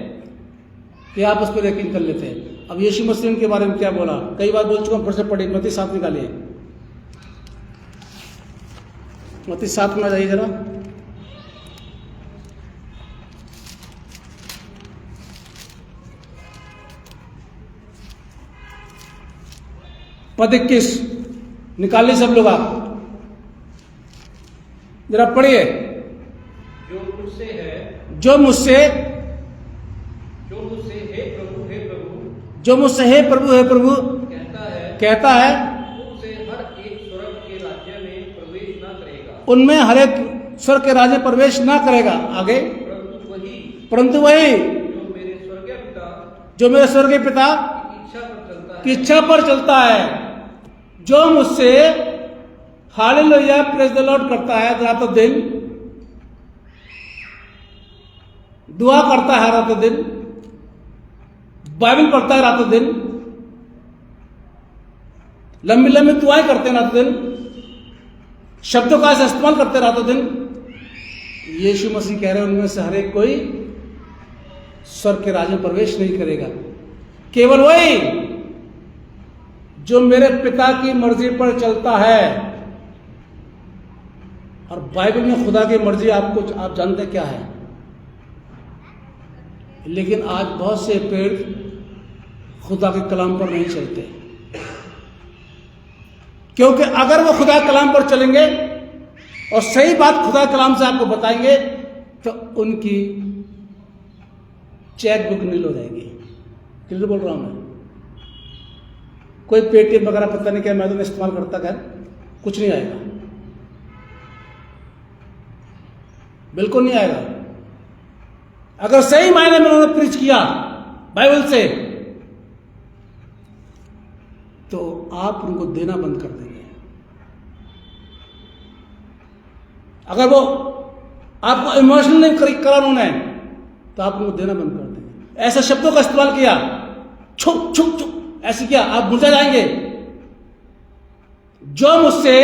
कि आप उस पर यकीन कर लेते हैं। अब यीशु मसीह के बारे में क्या बोला, कई बार बोल चुका हूं, फिर से पढ़िए, मत्ती 7 निकालिए, मत्ती 7 में आ जाइए जरा। पद 21 निकालिए सब लोग, आप जरा पढ़िए। जो मुझसे हे प्रभु हे प्रभु कहता है उनमें हर एक स्वर्ग के राज्य प्रवेश ना करेगा। आगे, परंतु वही जो मेरे स्वर्गीय पिता की इच्छा पर चलता है, जो मुझसे हालेलुया प्रेज द लॉर्ड करता है रातों दिन, दुआ करता है रातों दिन, बाइबल पढ़ता है रातों दिन, लंबी लंबी दुआएं करते हैं रातों दिन, शब्दों का ऐसा इस्तेमाल करते हैं रातों दिन। यीशु मसीह कह रहे हैं उनमें से हर एक कोई स्वर्ग के राज्य में प्रवेश नहीं करेगा, केवल वही जो मेरे पिता की मर्जी पर चलता है। और बाइबल में खुदा की मर्जी आप जानते क्या है, लेकिन आज बहुत से पेड़ खुदा के कलाम पर नहीं चलते, क्योंकि अगर वो खुदा के कलाम पर चलेंगे और सही बात खुदा के कलाम से आपको बताएंगे तो उनकी चेक बुक नील हो जाएगी। क्लियर बोल रहा हूं मैं। कोई पेटीएम वगैरह पता नहीं क्या मैं तो इस्तेमाल करता, खैर कुछ नहीं आएगा, बिल्कुल नहीं आएगा। अगर सही मायने में उन्होंने प्रीच किया बाइबल से तो आप उनको देना बंद कर देंगे। अगर वो आपको इमोशनल नहीं करा उन्होंने तो आप उनको देना बंद कर देंगे। ऐसे शब्दों का इस्तेमाल किया, छुप छुप छुप ऐसे किया, आप बुझा जाएंगे। जो मुझसे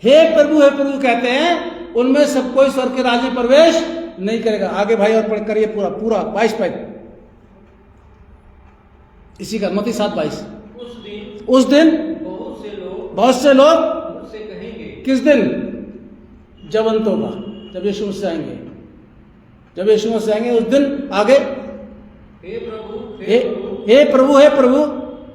हे प्रभु कहते हैं उनमें सब कोई स्वर्ग के राज्य में प्रवेश नहीं करेगा। आगे भाई और पढ़ करिए पूरा 22 पद इसी का, मत्ती 7:22। उस दिन बहुत से लोग मुझसे कहेंगे। किस दिन? जब अंत होगा, जब यीशु मसीह आएंगे, जब यीशु मसीह आएंगे उस दिन। आगे, हे प्रभु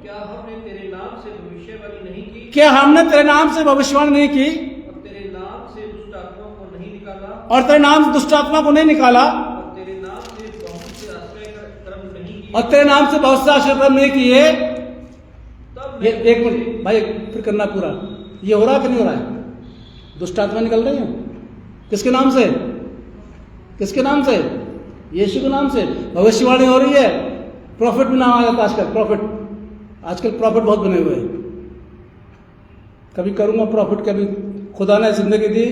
क्या हमने तेरे नाम से भविष्यवाणी नहीं की? क्या हमने तेरे नाम से भविष्यवाणी नहीं की? और तेरे नाम से दुष्ट आत्मा को नहीं निकाला? और तेरे नाम से दुष्ट आत्मा को नहीं निकाला? और तेरे नाम से बहुत से आश्रय कर्म नहीं किए? और तेरे नाम से बहुत से आश्रय कर्म नहीं किए? तब एक मिनट भाई, फिर करना पूरा। ये हो रहा कि नहीं हो रहा है? दुष्ट आत्मा निकल रही है किसके नाम से? किसके नाम से? यीशु के नाम से। भविष्यवाणी हो रही है, प्रॉफिट भी नाम आ जाता है आजकल। आजकल प्रॉफिट बहुत बने हुए हैं। कभी करूंगा प्रॉफिट, कभी खुदा ने जिंदगी दी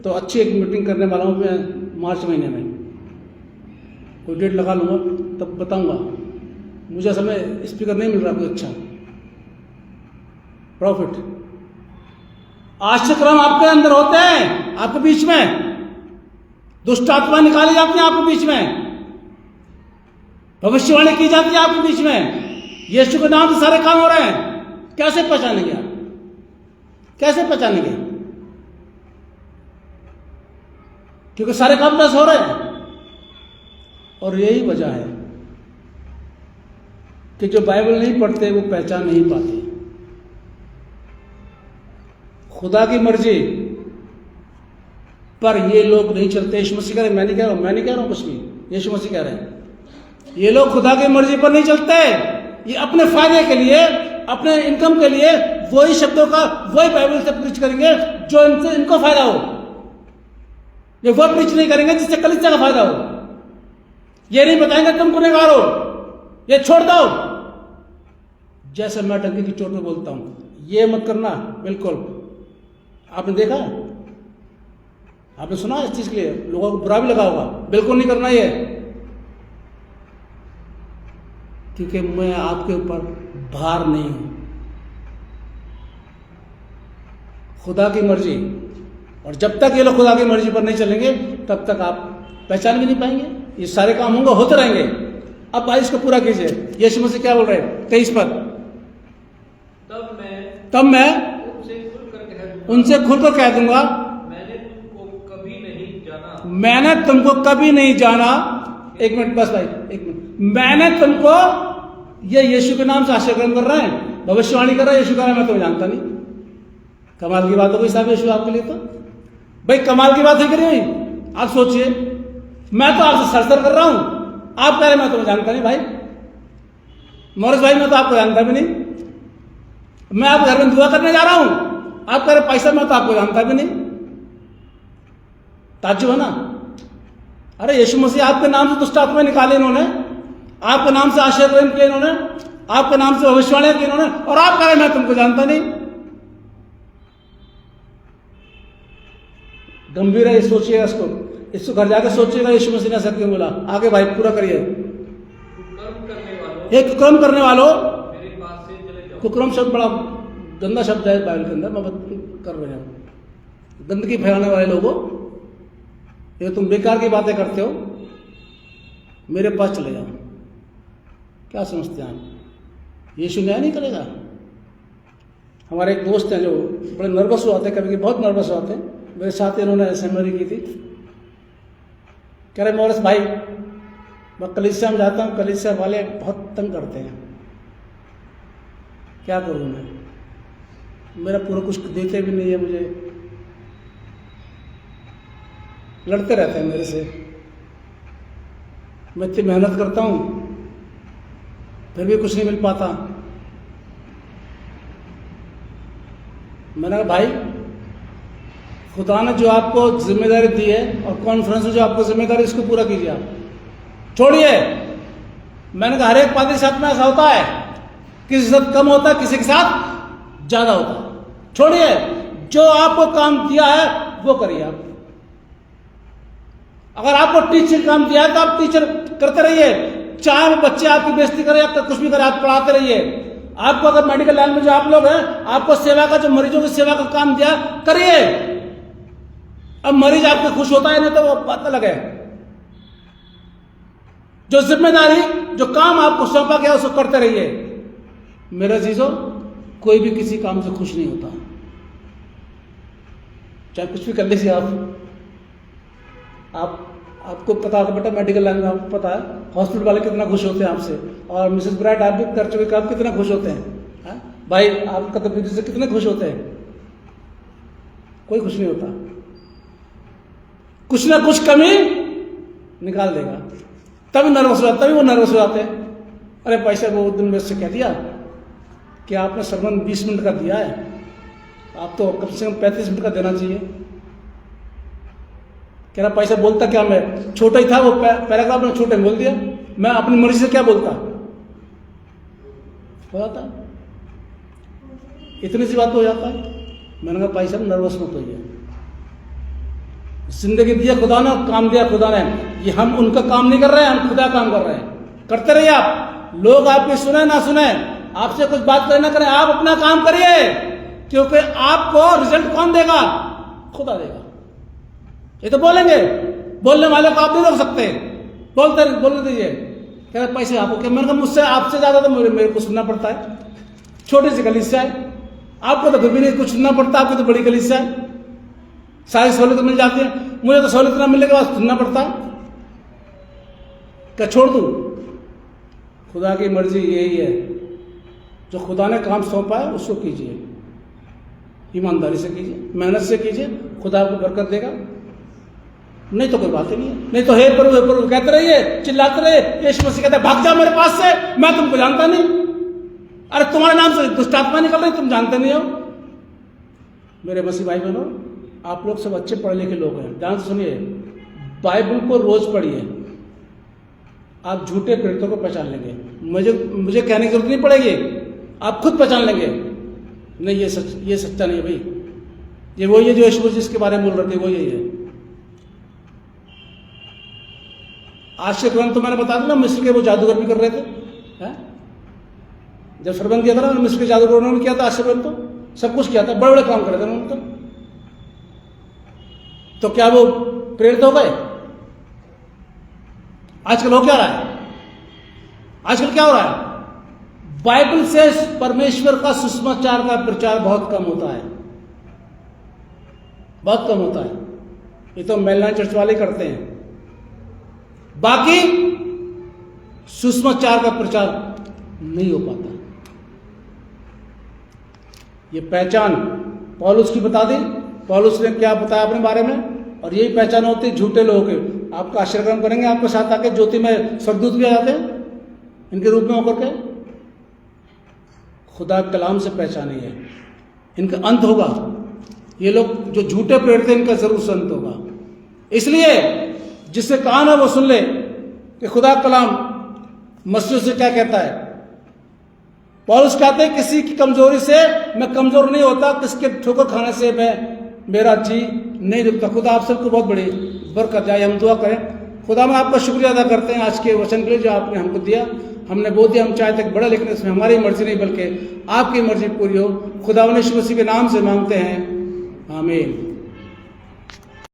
तो अच्छी एक मीटिंग करने वाला हूं मैं मार्च महीने में, कोई डेट लगा लूंगा तब बताऊंगा। मुझे असल में स्पीकर नहीं मिल रहा कोई अच्छा। प्रॉफिट आश्चर्यक्रम आपके अंदर होते हैं, आपके बीच में दुष्ट आत्मा निकाली जाती है, आपके बीच में भविष्यवाणी की जाती है, आपके बीच में यीशु के नाम से सारे काम हो रहे हैं। कैसे पहचानेंगे आप? कैसे पहचानेंगे? क्योंकि सारे काम कैसे हो रहे हैं। और यही वजह है कि जो बाइबल नहीं पढ़ते वो पहचान नहीं पाते। खुदा की मर्जी पर ये लोग नहीं चलते। यीशु मसीह कह रहे, मैं नहीं कह रहा हूं कुछ भी, यीशु मसीह कह रहे हैं ये लोग खुदा की मर्जी पर नहीं चलते। ये अपने फायदे के लिए, अपने इनकम के लिए वही शब्दों का, वही बाइबल से प्रीच करेंगे जो इनसे इनको फायदा हो। ये वो प्रीच नहीं करेंगे जिससे कलीसिया का फायदा हो। ये नहीं बताएंगे तुम गुनहगार हो, ये छोड़ दो। जैसे मैं टंकी की चोट में बोलता हूं, ये मत करना। बिल्कुल आपने देखा, आपने सुना इस चीज के लिए लोगों को बुरा भी लगा होगा। बिल्कुल नहीं करना ये, क्योंकि मैं आपके ऊपर भार नहीं हूं। खुदा की मर्जी, और जब तक ये लोग खुदा की मर्जी पर नहीं चलेंगे तब तक आप पहचान भी नहीं पाएंगे। ये सारे काम होंगे, होते रहेंगे। अब भाई इसको पूरा कीजिए। यीशु मसीह क्या बोल रहे हैं 23 पर, तब मैं उनसे खुलकर कह दूंगा मैंने तुमको कभी नहीं जाना। एक मिनट बस भाई, एक मिनट। मैंने तुमको, ये यीशु के नाम से आशय ग्रहण कर रहे हैं, भविष्यवाणी कर रहा है। यीशु कह रहा है मैं तुम्हें जानता नहीं। कमाल की बात हो गई साहब यीशु आपके लिए। तो भाई कमाल की बात है कि नहीं? आप सोचिए, मैं तो आपसे सरसर कर रहा हूं, आप कह रहे मैं तुम्हें जानता नहीं। भाई मोरिस भाई, मैं तो आपको जानता भी नहीं। मैं आप घर में दुआ करने जा रहा हूं, आप कह रहे पैसा, मैं तो आपको जानता भी नहीं। ताज्जुब है ना? अरे यीशु मसीह आपके नाम से दुष्ट आत्मा निकाले इन्होंने, आपके नाम से आशय ग्रहण किया इन्होंने, आपके नाम से भविष्यवाणी की इन्होंने, और आप कह रहे मैं तुमको जानता नहीं। गंभीर है, सोचिएगा इसको घर जाकर सोचिएगा यीशु मसीह ने ऐसा क्यों बोला। आगे भाई पूरा करिए। कुकर्म करने वालों, कुकर्म शब्द बड़ा गंदा शब्द है बाइबल के अंदर, मैं कर रहे हैं। गंदगी फैलाने वाले लोगों, ये तुम बेकार की बातें करते हो, मेरे पास चले जाओ। क्या समझते हैं आप? यीशु न्याय नहीं करेगा? हमारे एक दोस्त हैं जो बड़े नर्वस हुए थे, कभी बहुत नर्वस हुए थे। मेरे साथ इन्होंने सेमिनरी की थी। कह रहे मोरिस भाई, मैं कलीसिया में जाता हूँ, कलीसिया वाले बहुत तंग करते हैं, क्या करूँ मैं? मेरा पूरा कुछ देते भी नहीं है मुझे, लड़ते रहते हैं मेरे से। मैं इतनी मेहनत करता हूँ फिर भी कुछ नहीं मिल पाता। मैंने कहा भाई, खुदा ने जो आपको जिम्मेदारी दी है और कॉन्फ्रेंस में जो आपको जिम्मेदारी, इसको पूरा कीजिए आप, छोड़िए। मैंने कहा हर एक पादरी के साथ में ऐसा होता है, किसी के साथ कम होता है, किसी के साथ ज्यादा होता है। छोड़िए, जो आपको काम दिया है वो करिए आप। अगर आपको टीचिंग काम दिया है तो आप टीचर करते रहिए, चाहे वो बच्चे आपकी बेइज्जती करें या कुछ भी करें, आप पढ़ाते रहिए। आपको अगर मेडिकल लाइन में जो आप लोग हैं, आपको सेवा का, जो मरीजों की सेवा का काम दिया, करिए। अब मरीज आपको खुश होता है नहीं तो वो बात अलग है। जो जिम्मेदारी, जो काम आपको सौंपा गया उसको करते रहिए। मेरा जीजो, कोई भी किसी काम से खुश नहीं होता, चाहे कुछ भी कर लीजिए आप। आपको पता है बेटा, मेडिकल लाइन में आपको पता है हॉस्पिटल वाले कितना खुश होते हैं आपसे, और मिसेस ब्राइट आप भी कर चुके, आप कितना खुश होते हैं भाई, आपका तो से कितने खुश होते हैं? कोई खुश नहीं होता, कुछ ना कुछ कमी निकाल देगा, तभी नर्वस हो जाता, तभी वो नर्वस हो जाते हैं। अरे पैसा वो दिन में से कह दिया कि आपने सरमन 20 मिनट का दिया है, आप तो कम से कम 35 मिनट का देना चाहिए। कह रहा पैसा बोलता क्या, मैं छोटा ही था, वो पैराग्राफ में छोटे बोल दिया, मैं अपनी मर्जी से क्या बोलता हो जाता, इतनी सी बात हो जाता है। मैंने कहा भाई साहब नर्वस मत होइए, जिंदगी दिया खुदा ने, काम दिया खुदा ने, ये हम उनका काम नहीं कर रहे हैं, हम खुदा काम कर रहे हैं। करते रहिए आप, लोग आपकी सुने ना सुने, आपसे कुछ बात करें ना करें, आप अपना काम करिए, क्योंकि आपको रिजल्ट कौन देगा? खुदा देगा। ये तो बोलेंगे, बोलने वाले को आप नहीं रोक सकते, बोलने दीजिए। कह रहे पैसे आपको क्या? मैंने कहा मुझसे आपसे ज्यादा तो मेरे को सुनना पड़ता है, छोटी सी कलीसिया है, आपको तो फिर भी नहीं कुछ सुनना पड़ता, आपको तो बड़ी कलीसिया है, सारी सहूलियत मिल जाती है, मुझे तो सहूलियत ना मिलने के बाद सुनना पड़ता है। क्या छोड़ दूं? खुदा की मर्जी यही है, जो खुदा ने काम सौंपा है उसको कीजिए। ईमानदारी से कीजिए, मेहनत से कीजिए, खुदा आपको बरकत देगा। नहीं तो कोई बात ही नहीं है। नहीं तो हे प्रभु कहते रहिए, चिल्लाते रहिए। यीशु मसीह कहते भाग जाओ मेरे पास से, मैं तुमको जानता नहीं। अरे तुम्हारे नाम से दुष्ट आत्मा निकल रही, तुम जानते नहीं हो। मेरे मसीह भाई बहनों, आप लोग सब अच्छे पढ़े लिखे लोग हैं, ध्यान से सुनिए। बाइबल को रोज पढ़िए, आप झूठे प्रेरितों को पहचान लेंगे। मुझे कहने की जरूरत नहीं पड़ेगी, आप खुद पहचान लेंगे। नहीं ये सच्चा नहीं है भाई, ये वही है जो यीशु मसीह जिसके बारे में बोल रहे थे, वो यही है। आज के तुरंत तो मैंने बता दिया, मिस्र के वो जादूगर भी कर रहे थे, है? जब सरबंद किया था ना मिस्र के जादूगर, उन्होंने किया था। आज से तो सब कुछ किया था, बड़े बड़े काम कर रहे थे उन्होंने। तो क्या वो प्रेरित हो गए? आजकल हो क्या रहा है? आजकल क्या हो रहा है? बाइबल से परमेश्वर का सुसमाचार का प्रचार बहुत कम होता है, बहुत कम होता है। ये तो मेलना चर्च वाले करते हैं, बाकी सुसमाचार का प्रचार नहीं हो पाता। ये पहचान पौलुस की बता दी, पौलुस ने क्या बताया अपने बारे में, और यही पहचान होती है झूठे लोगों की। आपका आश्रय करेंगे, आपके साथ आके ज्योति में स्वर्गदूत भी आ जाते हैं इनके रूप में होकर के। खुदा कलाम से पहचानिए, इनका अंत होगा। ये लोग जो झूठे प्रेरित हैं, इनका जरूर से अंत होगा। इसलिए जिससे कान है वो सुन ले कि खुदा कलाम मसीह से क्या कहता है। पौलुस कहते हैं किसी की कमजोरी से मैं कमजोर नहीं होता, किसके ठोकर खाने से मेरा जी नहीं रुकता। खुदा आप सबको बहुत बड़ी बरकत जाए। हम दुआ करें। खुदा में आपका शुक्रिया अदा करते हैं आज के वचन के लिए जो आपने हमको दिया। हमने बोल दिया, हम चाहते हैं बड़ा, लेकिन इसमें हमारी मर्जी नहीं बल्कि आपकी मर्जी पूरी हो। खुदा यीशु मसीह के नाम से मांगते हैं, आमीन।